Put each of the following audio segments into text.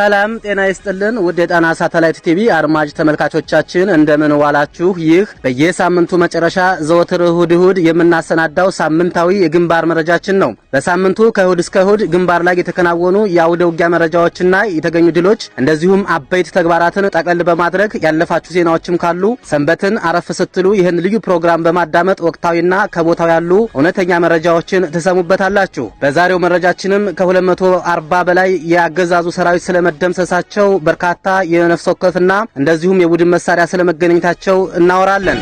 ሰላም ጤና ይስጥልን ውድ የጣና ሳተላይት ቲቪ አድማጭ ተመልካቾቻችን እንደምን ዋላችሁ። ይህ በየሳምንቱ መጨረሻ ዘወትር እሁድ የምናሰናዳው ሳምንታዊ የግንባር መረጃችን ነው። በሳምንቱ ከእሁድ እስከ እሁድ ግንባር ላይ የተከናወኑ የአውደ ውጊያ መረጃዎችና የተገኙ ድሎች እንደዚሁም አበይት ተግባራትን ጠቅለል በማድረግ ያለፋችሁ ዜናዎችም ካሉ ሰንበትን አረፍ ስትሉ ይህን ልዩ ፕሮግራም በማዳመጥ ወቅታዊና ከቦታው ያሉ እውነተኛ መረጃዎችን ተሰሙበታላችሁ። በዛሬው መረጃችንም ከ240 በላይ ያገዛዙ ሰራዊት ስለመደምሰሳቸው በርካታ የነፍስ ወከፍና እንደዚሁም የቡድን መሳሪያ ስለመገኘታቸው እናወራለን።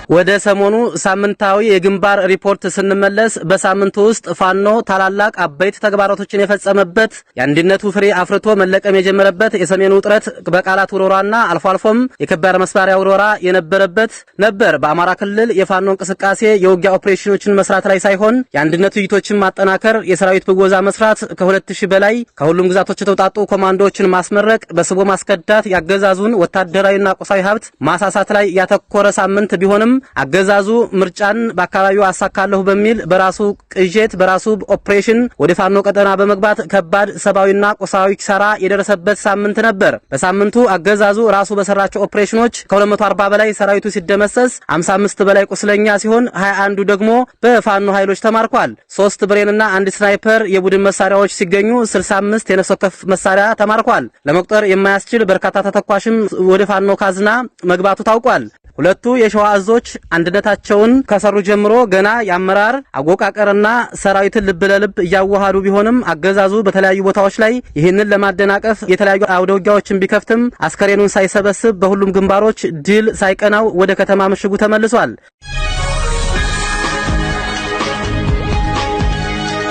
ወደ ሰሞኑ ሳምንታዊ የግንባር ሪፖርት ስንመለስ በሳምንቱ ውስጥ ፋኖ ታላላቅ አበይት ተግባራቶችን የፈጸመበት የአንድነቱ ፍሬ አፍርቶ መለቀም የጀመረበት የሰሜኑ ውጥረት በቃላት ወሮራና አልፎ አልፎም የከባድ መሳሪያ ወሮራ የነበረበት ነበር። በአማራ ክልል የፋኖ እንቅስቃሴ የውጊያ ኦፕሬሽኖችን መስራት ላይ ሳይሆን የአንድነቱ ውይይቶችን ማጠናከር፣ የሰራዊት ብወዛ መስራት፣ ከ2000 በላይ ከሁሉም ግዛቶች የተውጣጡ ኮማንዶዎችን ማስመረቅ፣ በስቦ ማስከዳት፣ ያገዛዙን ወታደራዊና ቁሳዊ ሀብት ማሳሳት ላይ ያተኮረ ሳምንት ቢሆንም አገዛዙ ምርጫን በአካባቢው አሳካለሁ በሚል በራሱ ቅጄት በራሱ ኦፕሬሽን ወደ ፋኖ ቀጠና በመግባት ከባድ ሰብአዊና ቁሳዊ ኪሳራ የደረሰበት ሳምንት ነበር። በሳምንቱ አገዛዙ ራሱ በሰራቸው ኦፕሬሽኖች ከ240 በላይ ሰራዊቱ ሲደመሰስ 55 በላይ ቁስለኛ ሲሆን 21ዱ ደግሞ በፋኖ ኃይሎች ተማርኳል። 3 ብሬንና 1 ስናይፐር የቡድን መሳሪያዎች ሲገኙ 65 የነፍስ ወከፍ መሳሪያ ተማርኳል። ለመቁጠር የማያስችል በርካታ ተተኳሽም ወደ ፋኖ ካዝና መግባቱ ታውቋል። ሁለቱ የሸዋ እዞች አንድነታቸውን ከሰሩ ጀምሮ ገና የአመራር አወቃቀርና ሰራዊትን ልብ ለልብ እያዋሃዱ ቢሆንም አገዛዙ በተለያዩ ቦታዎች ላይ ይህንን ለማደናቀፍ የተለያዩ አውደ ውጊያዎችን ቢከፍትም አስከሬኑን ሳይሰበስብ በሁሉም ግንባሮች ድል ሳይቀናው ወደ ከተማ ምሽጉ ተመልሷል።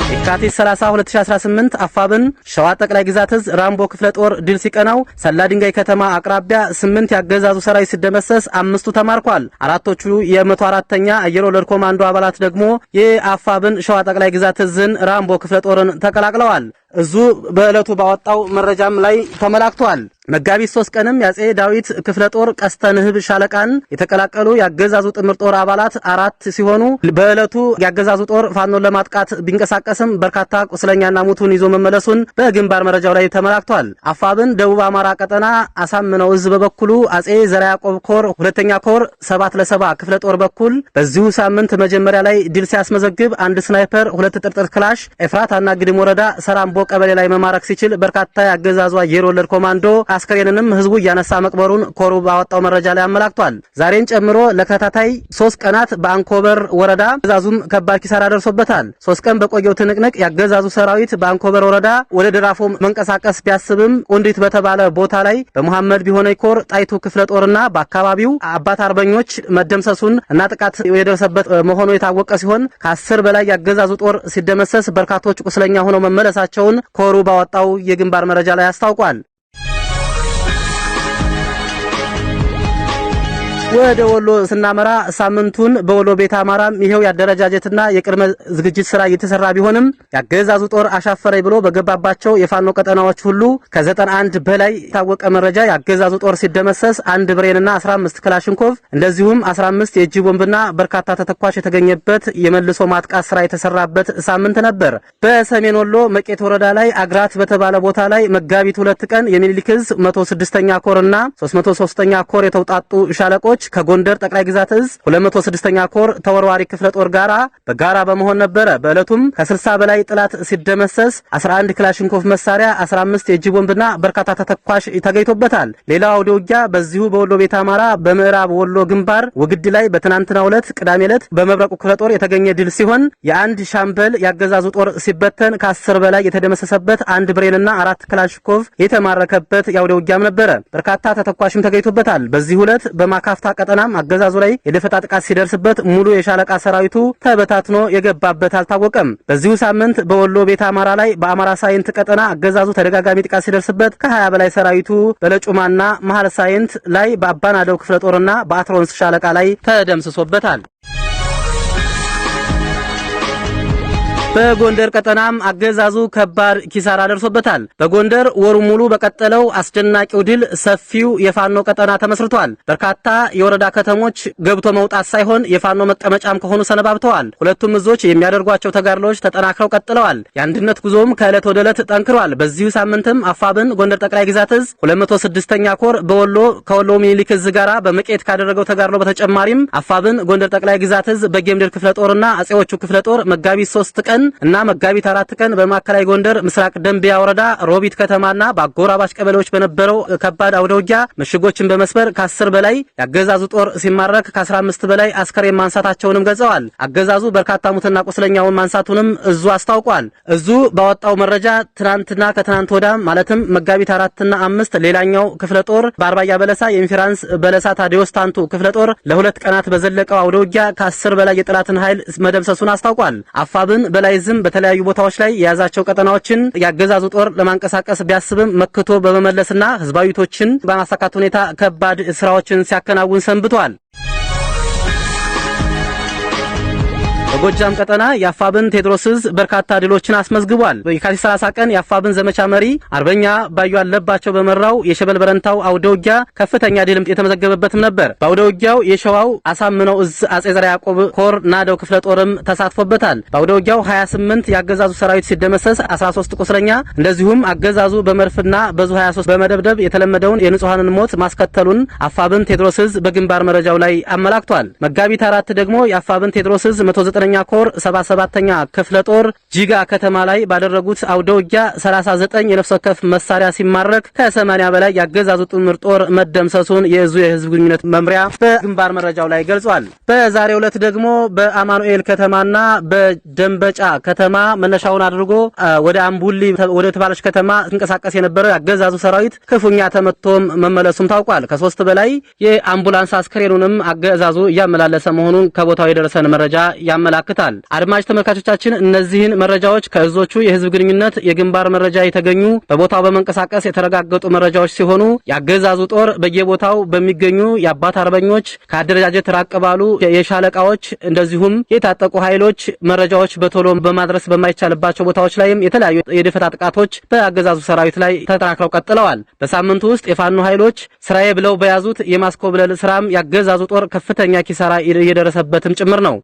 የካቲት 30 2018 አፋብን ሸዋ ጠቅላይ ግዛት እዝ ራምቦ ክፍለ ጦር ድል ሲቀናው ሰላ ድንጋይ ከተማ አቅራቢያ 8 ያገዛዙ ሰራዊት ሲደመሰስ 5ቱ ተማርኳል። አራቶቹ የ104ኛ አየር ወለድ ኮማንዶ አባላት ደግሞ የአፋብን ሸዋ ጠቅላይ ግዛት እዝን ራምቦ ክፍለ ጦርን ተቀላቅለዋል። እዙ በእለቱ ባወጣው መረጃም ላይ ተመላክቷል። መጋቢት 3 ቀንም ያጼ ዳዊት ክፍለ ጦር ቀስተ ንህብ ሻለቃን የተቀላቀሉ ያገዛዙ ጥምር ጦር አባላት 4 ሲሆኑ በእለቱ ያገዛዙ ጦር ፋኖን ለማጥቃት ቢንቀሳቀስም በርካታ ቁስለኛና ሙቱን ይዞ መመለሱን በግንባር መረጃው ላይ ተመላክቷል። አፋብን ደቡብ አማራ ቀጠና አሳምነው እዝ በበኩሉ አጼ ዘራ ያዕቆብ ኮር 2ኛ ኮር 7 ለ7 ክፍለ ጦር በኩል በዚሁ ሳምንት መጀመሪያ ላይ ድል ሲያስመዘግብ 1 ስናይፐር 2 ጥርጥር ክላሽ ኤፍራታና ግድም ወረዳ ሰራምቦ ቀበሌ ላይ መማረክ ሲችል በርካታ ያገዛዙ አየር ወለድ ኮማንዶ አስከሬንንም ህዝቡ እያነሳ መቅበሩን ኮሩ ባወጣው መረጃ ላይ አመላክቷል። ዛሬን ጨምሮ ለከታታይ 3 ቀናት በአንኮበር ወረዳ ያገዛዙም ከባድ ኪሳራ ደርሶበታል። 3 ቀን በቆየው ትንቅንቅ ያገዛዙ ሰራዊት በአንኮበር ወረዳ ወደ ድራፎ መንቀሳቀስ ቢያስብም ቁንዲት በተባለ ቦታ ላይ በመሐመድ ቢሆነኝ ኮር ጣይቱ ክፍለ ጦርና በአካባቢው አባት አርበኞች መደምሰሱን እና ጥቃት የደረሰበት መሆኑ የታወቀ ሲሆን ከ10 በላይ ያገዛዙ ጦር ሲደመሰስ በርካቶች ቁስለኛ ሆነው መመለሳቸውን ኮሩ ባወጣው የግንባር መረጃ ላይ አስታውቋል። ወደ ወሎ ስናመራ ሳምንቱን በወሎ ቤት አማራም ይሄው ያደረጃጀትና የቅድመ ዝግጅት ስራ እየተሰራ ቢሆንም ያገዛዙ ጦር አሻፈረኝ ብሎ በገባባቸው የፋኖ ቀጠናዎች ሁሉ ከ91 በላይ የታወቀ መረጃ ያገዛዙ ጦር ሲደመሰስ 1 ብሬንና 15 ክላሽንኮቭ እንደዚሁም 15 የእጅ ቦምብና በርካታ ተተኳሽ የተገኘበት የመልሶ ማጥቃት ስራ የተሰራበት ሳምንት ነበር። በሰሜን ወሎ መቄት ወረዳ ላይ አግራት በተባለ ቦታ ላይ መጋቢት 2 ቀን የሚኒሊክ ዕዝ 106ኛ ኮርና 303ኛ ኮር የተውጣጡ ሻለቆች ከጎንደር ጠቅላይ ግዛት እዝ 206ኛ ኮር ተወርዋሪ ክፍለ ጦር በጋራ በመሆን ነበረ። በእለቱም ከ60 በላይ ጥላት ሲደመሰስ 11 ክላሽንኮቭ መሳሪያ 15 የእጅ ቦምብና በርካታ ተተኳሽ ተገኝቶበታል። ሌላው አውደ ውጊያ በዚሁ በወሎ ቤት አማራ በምዕራብ ወሎ ግንባር ወግድ ላይ በትናንትናው ዕለት ቅዳሜ ዕለት በመብረቁ ክፍለ ጦር የተገኘ ድል ሲሆን የአንድ ሻምበል ያገዛዙ ጦር ሲበተን ከ10 በላይ የተደመሰሰበት 1 ብሬንና 4 ክላሽንኮቭ የተማረከበት የአውደ ውጊያም ነበረ። በርካታ ተተኳሽም ተገኝቶበታል። በዚሁ ዕለት በማካፍታ ቀጠናም አገዛዙ ላይ የደፈጣ ጥቃት ሲደርስበት ሙሉ የሻለቃ ሰራዊቱ ተበታትኖ የገባበት አልታወቀም። በዚሁ ሳምንት በወሎ ቤት አማራ ላይ በአማራ ሳይንት ቀጠና አገዛዙ ተደጋጋሚ ጥቃት ሲደርስበት ከ20 በላይ ሰራዊቱ በለጩማና መሃል ሳይንት ላይ በአባናደው ክፍለ ጦርና በአትሮንስ ሻለቃ ላይ ተደምስሶበታል። በጎንደር ቀጠናም አገዛዙ ከባድ ኪሳራ ደርሶበታል። በጎንደር ወሩ ሙሉ በቀጠለው አስደናቂው ድል ሰፊው የፋኖ ቀጠና ተመስርቷል። በርካታ የወረዳ ከተሞች ገብቶ መውጣት ሳይሆን የፋኖ መቀመጫም ከሆኑ ሰነባብተዋል። ሁለቱም እዞች የሚያደርጓቸው ተጋድሎች ተጠናክረው ቀጥለዋል። የአንድነት ጉዞም ከዕለት ወደ ዕለት ጠንክሯል። በዚሁ ሳምንትም አፋብን ጎንደር ጠቅላይ ግዛት እዝ 206ኛ ኮር በወሎ ከወሎ ሚኒሊክ እዝ ጋራ በመቄት ካደረገው ተጋድሎ በተጨማሪም አፋብን ጎንደር ጠቅላይ ግዛት እዝ በጌምድር ክፍለ ጦርና አጼዎቹ ክፍለ ጦር መጋቢት 3 ቀን እና መጋቢት 4 ቀን በማዕከላዊ ጎንደር ምስራቅ ደንቢያ ወረዳ ሮቢት ከተማና በአጎራባች ቀበሌዎች በነበረው ከባድ አውደውጊያ ምሽጎችን በመስበር ከ10 በላይ ያገዛዙ ጦር ሲማረክ ከ15 በላይ አስከሬን ማንሳታቸውንም ገልጸዋል። አገዛዙ በርካታ ሙትና ቁስለኛውን ማንሳቱንም እዙ አስታውቋል። እዙ ባወጣው መረጃ ትናንትና ከትናንት ወዳ ማለትም መጋቢት 4 እና 5 ሌላኛው ክፍለ ጦር በአርባያ በለሳ የኢንፊራንስ በለሳ ታዲዮስ ታንቱ ክፍለ ጦር ለሁለት ቀናት በዘለቀው አውደውጊያ ከ10 በላይ የጠላትን ኃይል መደምሰሱን አስታውቋል። አፋብን በላይ ዝም በተለያዩ ቦታዎች ላይ የያዛቸው ቀጠናዎችን ያገዛዙ ጦር ለማንቀሳቀስ ቢያስብም መክቶ በመመለስና ህዝባዊቶችን በማሳካት ሁኔታ ከባድ ስራዎችን ሲያከናውን ሰንብቷል። በጎጃም ቀጠና የአፋብን ቴዎድሮስ እዝ በርካታ ድሎችን አስመዝግቧል። በየካቲት 30 ቀን የአፋብን ዘመቻ መሪ አርበኛ ባዩ አለባቸው በመራው የሸበል በረንታው አውደውጊያ ከፍተኛ ድል የተመዘገበበትም ነበር። በአውደውጊያው የሸዋው አሳምነው እዝ አጼ ዘርዓ ያዕቆብ ኮር ናደው ክፍለ ጦርም ተሳትፎበታል። በአውደውጊያው 28 ያገዛዙ ሰራዊት ሲደመሰስ 13 ቁስለኛ እንደዚሁም አገዛዙ በመርፍና በዙ 23 በመደብደብ የተለመደውን የንጹሃንን ሞት ማስከተሉን አፋብን ቴዎድሮስ እዝ በግንባር መረጃው ላይ አመላክቷል። መጋቢት 4 ደግሞ የአፋብን ቴዎድሮስ እዝ 109ኛ ኮር 77ኛ ክፍለ ጦር ጂጋ ከተማ ላይ ባደረጉት አውደውጊያ 39 የነፍስ ወከፍ መሳሪያ ሲማረክ ከ80 በላይ ያገዛዙ ጥምር ጦር መደምሰሱን የእዙ የህዝብ ግንኙነት መምሪያ በግንባር መረጃው ላይ ገልጿል። በዛሬው ዕለት ደግሞ በአማኑኤል ከተማና በደንበጫ ከተማ መነሻውን አድርጎ ወደ አምቡሊ ወደ ተባለች ከተማ እንቀሳቀስ የነበረው ያገዛዙ ሰራዊት ክፉኛ ተመቶም መመለሱም ታውቋል። ከ3 በላይ የአምቡላንስ አስከሬኑንም አገዛዙ እያመላለሰ መሆኑን ከቦታው የደረሰን መረጃ ያመላክታል። አድማጭ ተመልካቾቻችን እነዚህን መረጃዎች ከእዞቹ የህዝብ ግንኙነት የግንባር መረጃ የተገኙ በቦታው በመንቀሳቀስ የተረጋገጡ መረጃዎች ሲሆኑ ያገዛዙ ጦር በየቦታው በሚገኙ የአባት አርበኞች ከአደረጃጀት ራቅ ባሉ የሻለቃዎች እንደዚሁም የታጠቁ ኃይሎች መረጃዎች በቶሎ በማድረስ በማይቻልባቸው ቦታዎች ላይም የተለያዩ የደፈጣ ጥቃቶች በአገዛዙ ሰራዊት ላይ ተጠናክረው ቀጥለዋል። በሳምንቱ ውስጥ የፋኖ ኃይሎች ስራዬ ብለው በያዙት የማስኮብለል ስራም ያገዛዙ ጦር ከፍተኛ ኪሳራ እየደረሰበትም ጭምር ነው።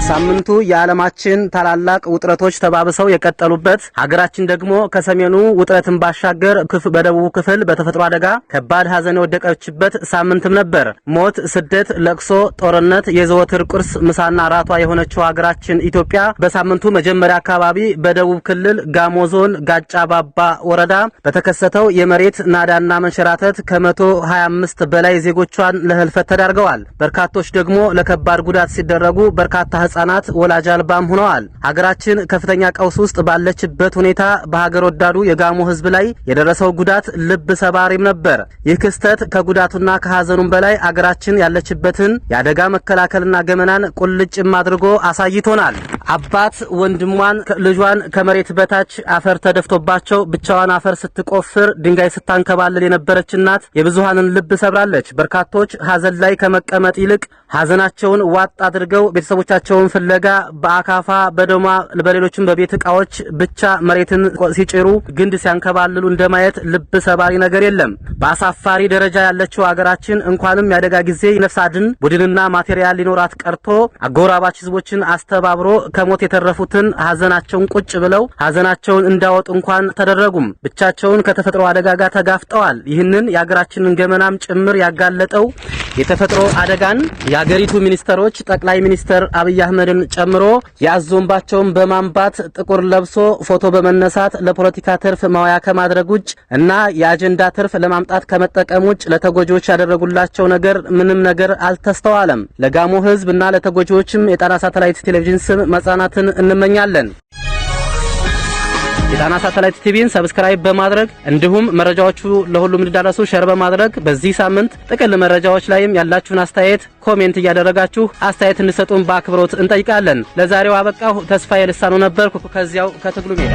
ሳምንቱ የዓለማችን ታላላቅ ውጥረቶች ተባብሰው የቀጠሉበት ሀገራችን ደግሞ ከሰሜኑ ውጥረትን ባሻገር በደቡቡ ክፍል በተፈጥሮ አደጋ ከባድ ሐዘን የወደቀችበት ሳምንትም ነበር። ሞት፣ ስደት፣ ለቅሶ፣ ጦርነት የዘወትር ቁርስ ምሳና ራቷ የሆነችው ሀገራችን ኢትዮጵያ በሳምንቱ መጀመሪያ አካባቢ በደቡብ ክልል ጋሞ ዞን ጋጫ ባባ ወረዳ በተከሰተው የመሬት ናዳና መንሸራተት ከ125 በላይ ዜጎቿን ለህልፈት ተዳርገዋል። በርካቶች ደግሞ ለከባድ ጉዳት ሲደረጉ በርካታ ህጻናት ወላጅ አልባም ሆነዋል። ሀገራችን ከፍተኛ ቀውስ ውስጥ ባለችበት ሁኔታ በሀገር ወዳዱ የጋሞ ህዝብ ላይ የደረሰው ጉዳት ልብ ሰባሪም ነበር። ይህ ክስተት ከጉዳቱና ከሀዘኑም በላይ ሀገራችን ያለችበትን የአደጋ መከላከልና ገመናን ቁልጭም አድርጎ አሳይቶናል። አባት ወንድሟን ልጇን ከመሬት በታች አፈር ተደፍቶባቸው ብቻዋን አፈር ስትቆፍር ድንጋይ ስታንከባልል የነበረች እናት የብዙሃንን ልብ ሰብራለች። በርካቶች ሀዘን ላይ ከመቀመጥ ይልቅ ሀዘናቸውን ዋጥ አድርገው ቤተሰቦቻቸውን ፍለጋ በአካፋ በደማ በሌሎችም በቤት ዕቃዎች ብቻ መሬትን ሲጭሩ ግንድ ሲያንከባልሉ እንደማየት ልብ ሰባሪ ነገር የለም። በአሳፋሪ ደረጃ ያለችው ሀገራችን እንኳንም ያደጋ ጊዜ ነፍስ አድን ቡድንና ማቴሪያል ሊኖራት ቀርቶ አጎራባች ህዝቦችን አስተባብሮ ከሞት የተረፉትን ሀዘናቸውን ቁጭ ብለው ሀዘናቸውን እንዳወጡ እንኳን ተደረጉም። ብቻቸውን ከተፈጥሮ አደጋ ጋር ተጋፍጠዋል። ይህንን የሀገራችንን ገመናም ጭምር ያጋለጠው የተፈጥሮ አደጋን የሀገሪቱ ሚኒስተሮች ጠቅላይ ሚኒስተር አብይ አህመድን ጨምሮ ያዞንባቸውን በማንባት ጥቁር ለብሶ ፎቶ በመነሳት ለፖለቲካ ትርፍ ማዋያ ከማድረግ ውጭ እና የአጀንዳ ትርፍ ለማምጣት ከመጠቀም ውጭ ለተጎጂዎች ያደረጉላቸው ነገር ምንም ነገር አልተስተዋለም። ለጋሞ ህዝብ እና ለተጎጂዎችም የጣና ሳተላይት ቴሌቪዥን ስም መጽናናትን እንመኛለን። የጣና ሳተላይት ቲቪን ሰብስክራይብ በማድረግ እንዲሁም መረጃዎቹ ለሁሉም እንዲዳረሱ ሼር በማድረግ በዚህ ሳምንት ጥቅል መረጃዎች ላይም ያላችሁን አስተያየት ኮሜንት እያደረጋችሁ አስተያየት እንድሰጡን በአክብሮት እንጠይቃለን። ለዛሬው አበቃሁ። ተስፋዬ ልሳኑ ነበርኩ ከዚያው ከትግሉ ሜዳ።